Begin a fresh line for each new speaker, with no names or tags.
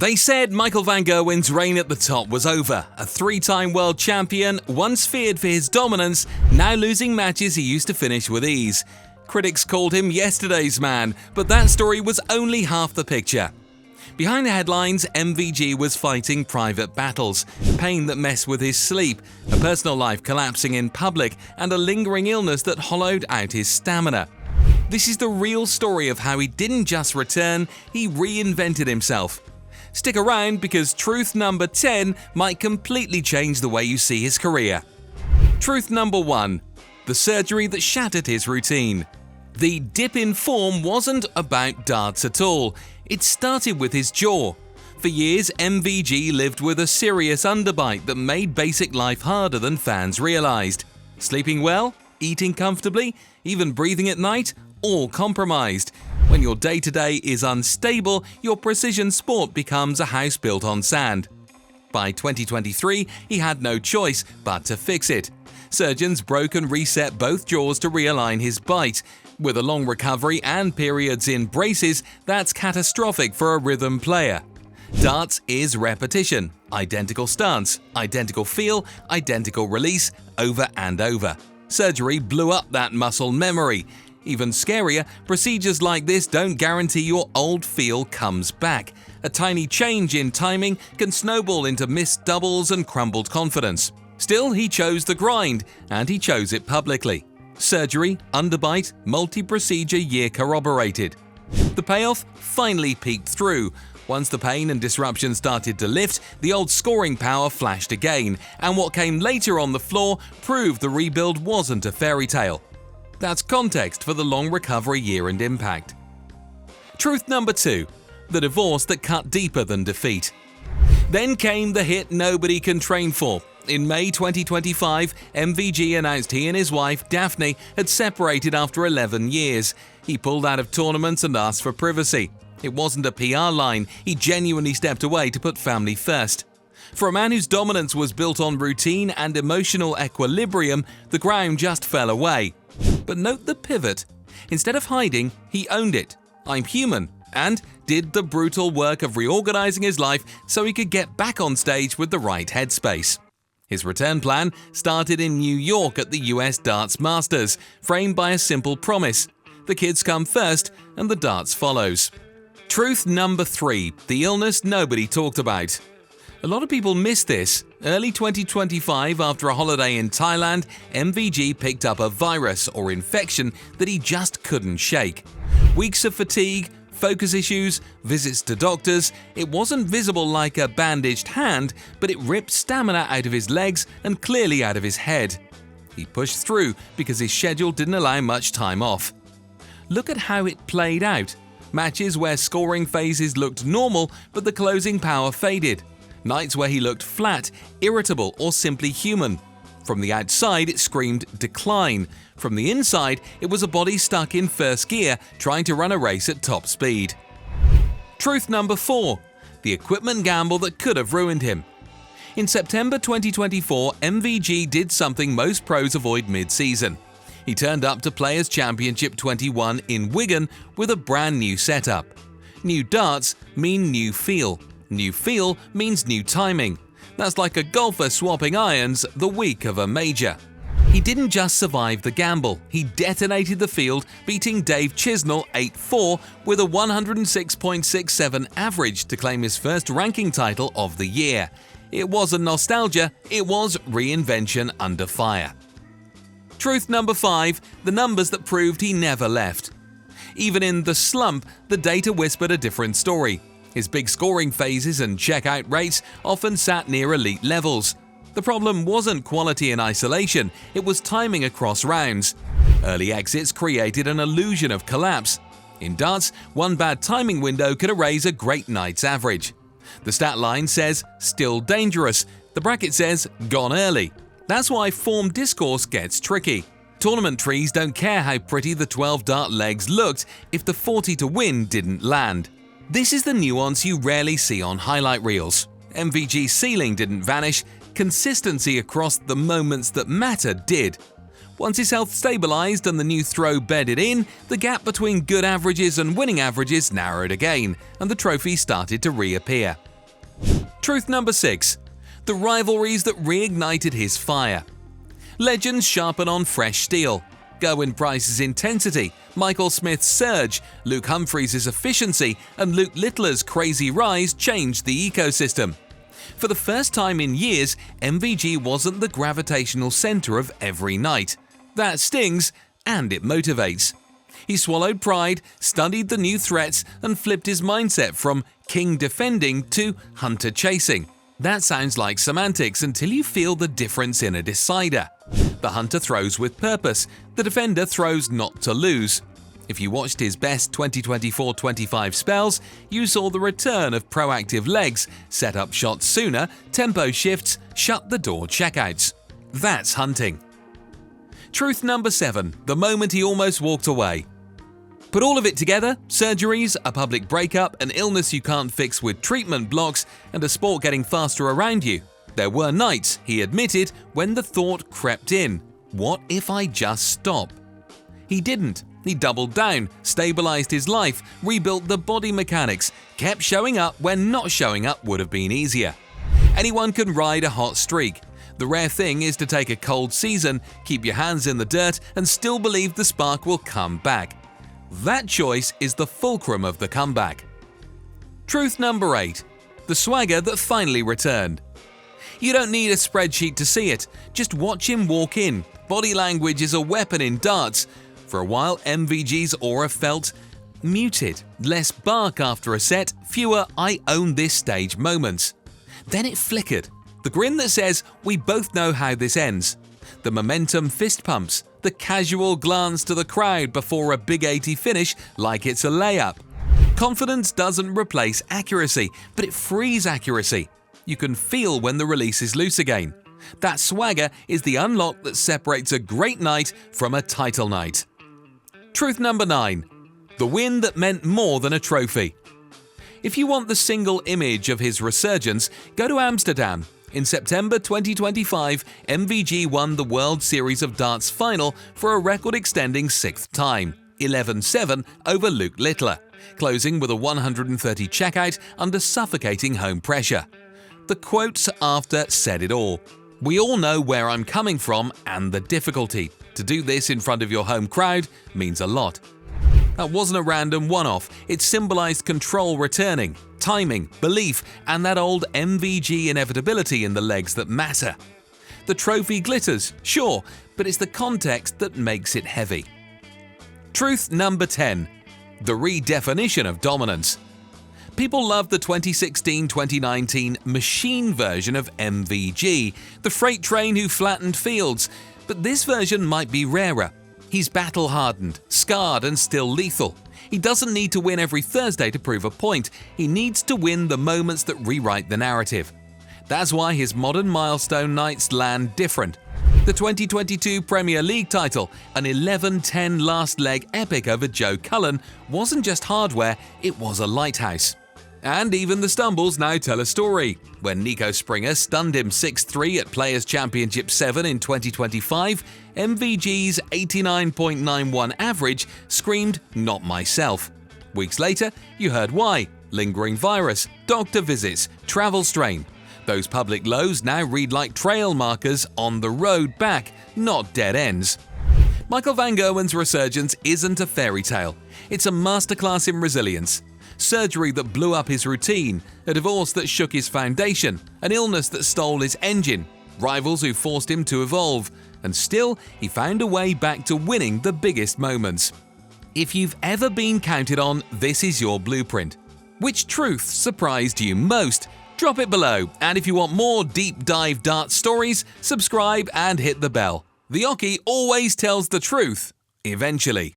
They said Michael van Gerwen's reign at the top was over. A three-time world champion, once feared for his dominance, now losing matches he used to finish with ease. Critics called him yesterday's man, but that story was only half the picture. Behind the headlines, MVG was fighting private battles, pain that messed with his sleep, a personal life collapsing in public, and a lingering illness that hollowed out his stamina. This is the real story of how he didn't just return, he reinvented himself. Stick around because truth number 10 might completely change the way you see his career. Truth number 1. The surgery that shattered his routine. The dip in form wasn't about darts at all. It started with his jaw. For years, MVG lived with a serious underbite that made basic life harder than fans realized. Sleeping well, eating comfortably, even breathing at night, all compromised. When your day-to-day is unstable, your precision sport becomes a house built on sand. By 2023, he had no choice but to fix it. Surgeons broke and reset both jaws to realign his bite. With a long recovery and periods in braces, that's catastrophic for a rhythm player. Darts is repetition, identical stance, identical feel, identical release, over and over. Surgery blew up that muscle memory. Even scarier, procedures like this don't guarantee your old feel comes back. A tiny change in timing can snowball into missed doubles and crumbled confidence. Still, he chose the grind, and he chose it publicly. Surgery, underbite, multi-procedure year corroborated. The payoff finally peeked through. Once the pain and disruption started to lift, the old scoring power flashed again, and what came later on the floor proved the rebuild wasn't a fairy tale. That's context for the long recovery year and impact. Truth number 2. The divorce that cut deeper than defeat. Then came the hit nobody can train for. In May 2025, MVG announced he and his wife, Daphne, had separated after 11 years. He pulled out of tournaments and asked for privacy. It wasn't a PR line, he genuinely stepped away to put family first. For a man whose dominance was built on routine and emotional equilibrium, the ground just fell away. But note the pivot. Instead of hiding, he owned it. I'm human, and did the brutal work of reorganizing his life so he could get back on stage with the right headspace. His return plan started in New York at the US Darts Masters, framed by a simple promise: the kids come first and the darts follows. Truth number 3. The illness nobody talked about. A lot of people miss this. Early 2025, after a holiday in Thailand, MVG picked up a virus or infection that he just couldn't shake. Weeks of fatigue, focus issues, visits to doctors. It wasn't visible like a bandaged hand, but it ripped stamina out of his legs and clearly out of his head. He pushed through because his schedule didn't allow much time off. Look at how it played out. Matches where scoring phases looked normal, but the closing power faded. Nights where he looked flat, irritable, or simply human. From the outside, it screamed decline. From the inside, it was a body stuck in first gear, trying to run a race at top speed. Truth number 4. The equipment gamble that could have ruined him. In September 2024, MVG did something most pros avoid mid-season. He turned up to Players' Championship 21 in Wigan with a brand new setup. New darts mean new feel. New feel means new timing. That's like a golfer swapping irons the week of a major. He didn't just survive the gamble, he detonated the field, beating Dave Chisnell 8-4 with a 106.67 average to claim his first ranking title of the year. It wasn't nostalgia, it was reinvention under fire. Truth number 5. The numbers that proved he never left. Even in the slump, the data whispered a different story. His big scoring phases and checkout rates often sat near elite levels. The problem wasn't quality in isolation, it was timing across rounds. Early exits created an illusion of collapse. In darts, one bad timing window could erase a great night's average. The stat line says, still dangerous. The bracket says, gone early. That's why form discourse gets tricky. Tournament trees don't care how pretty the 12 dart legs looked if the 40 to win didn't land. This is the nuance you rarely see on highlight reels. MVG's ceiling didn't vanish, consistency across the moments that mattered did. Once his health stabilized and the new throw bedded in, the gap between good averages and winning averages narrowed again, and the trophy started to reappear. Truth number 6. The rivalries that reignited his fire. Legends sharpen on fresh steel. Gerwyn Price's intensity, Michael Smith's surge, Luke Humphries' efficiency, and Luke Littler's crazy rise changed the ecosystem. For the first time in years, MVG wasn't the gravitational center of every night. That stings, and it motivates. He swallowed pride, studied the new threats, and flipped his mindset from king defending to hunter chasing. That sounds like semantics until you feel the difference in a decider. The hunter throws with purpose, the defender throws not to lose. If you watched his best 2024-25 spells, you saw the return of proactive legs, set up shots sooner, tempo shifts, shut the door checkouts. That's hunting. Truth number 7. The moment he almost walked away. Put all of it together, surgeries, a public breakup, an illness you can't fix with treatment blocks, and a sport getting faster around you. There were nights, he admitted, when the thought crept in, what if I just stop? He didn't. He doubled down, stabilized his life, rebuilt the body mechanics, kept showing up when not showing up would have been easier. Anyone can ride a hot streak. The rare thing is to take a cold season, keep your hands in the dirt, and still believe the spark will come back. That choice is the fulcrum of the comeback. Truth number 8. The swagger that finally returned. You don't need a spreadsheet to see it. Just watch him walk in. Body language is a weapon in darts. For a while, MVG's aura felt muted. Less bark after a set, fewer I own this stage moments. Then it flickered. The grin that says, we both know how this ends. The momentum fist pumps. The casual glance to the crowd before a big 80 finish like it's a layup. Confidence doesn't replace accuracy, but it frees accuracy. You can feel when the release is loose again. That swagger is the unlock that separates a great night from a title night. Truth number 9. The win that meant more than a trophy. If you want the single image of his resurgence, go to Amsterdam. In September 2025, MVG won the World Series of Darts final for a record-extending 6th time, 11-7 over Luke Littler, closing with a 130 checkout under suffocating home pressure. The quotes after said it all. We all know where I'm coming from and the difficulty. To do this in front of your home crowd means a lot. That wasn't a random one-off, it symbolized control returning, timing, belief, and that old MVG inevitability in the legs that matter. The trophy glitters, sure, but it's the context that makes it heavy. Truth number 10. The redefinition of dominance. People love the 2016-2019 machine version of MVG, the freight train who flattened fields, but this version might be rarer. He's battle-hardened, scarred, and still lethal. He doesn't need to win every Thursday to prove a point. He needs to win the moments that rewrite the narrative. That's why his modern milestone nights land different. The 2022 Premier League title, an 11-10 last leg epic over Joe Cullen, wasn't just hardware, it was a lighthouse. And even the stumbles now tell a story. When Nico Springer stunned him 6-3 at Players' Championship 7 in 2025, MVG's 89.91 average screamed, "Not myself." Weeks later, you heard why. Lingering virus, doctor visits, travel strain. Those public lows now read like trail markers on the road back, not dead ends. Michael van Gerwen's resurgence isn't a fairy tale. It's a masterclass in resilience. Surgery that blew up his routine, a divorce that shook his foundation, an illness that stole his engine, rivals who forced him to evolve, and still he found a way back to winning the biggest moments. If you've ever been counted on, this is your blueprint. Which truth surprised you most? Drop it below, and if you want more deep dive darts stories, subscribe and hit the bell. The Oki always tells the truth, eventually.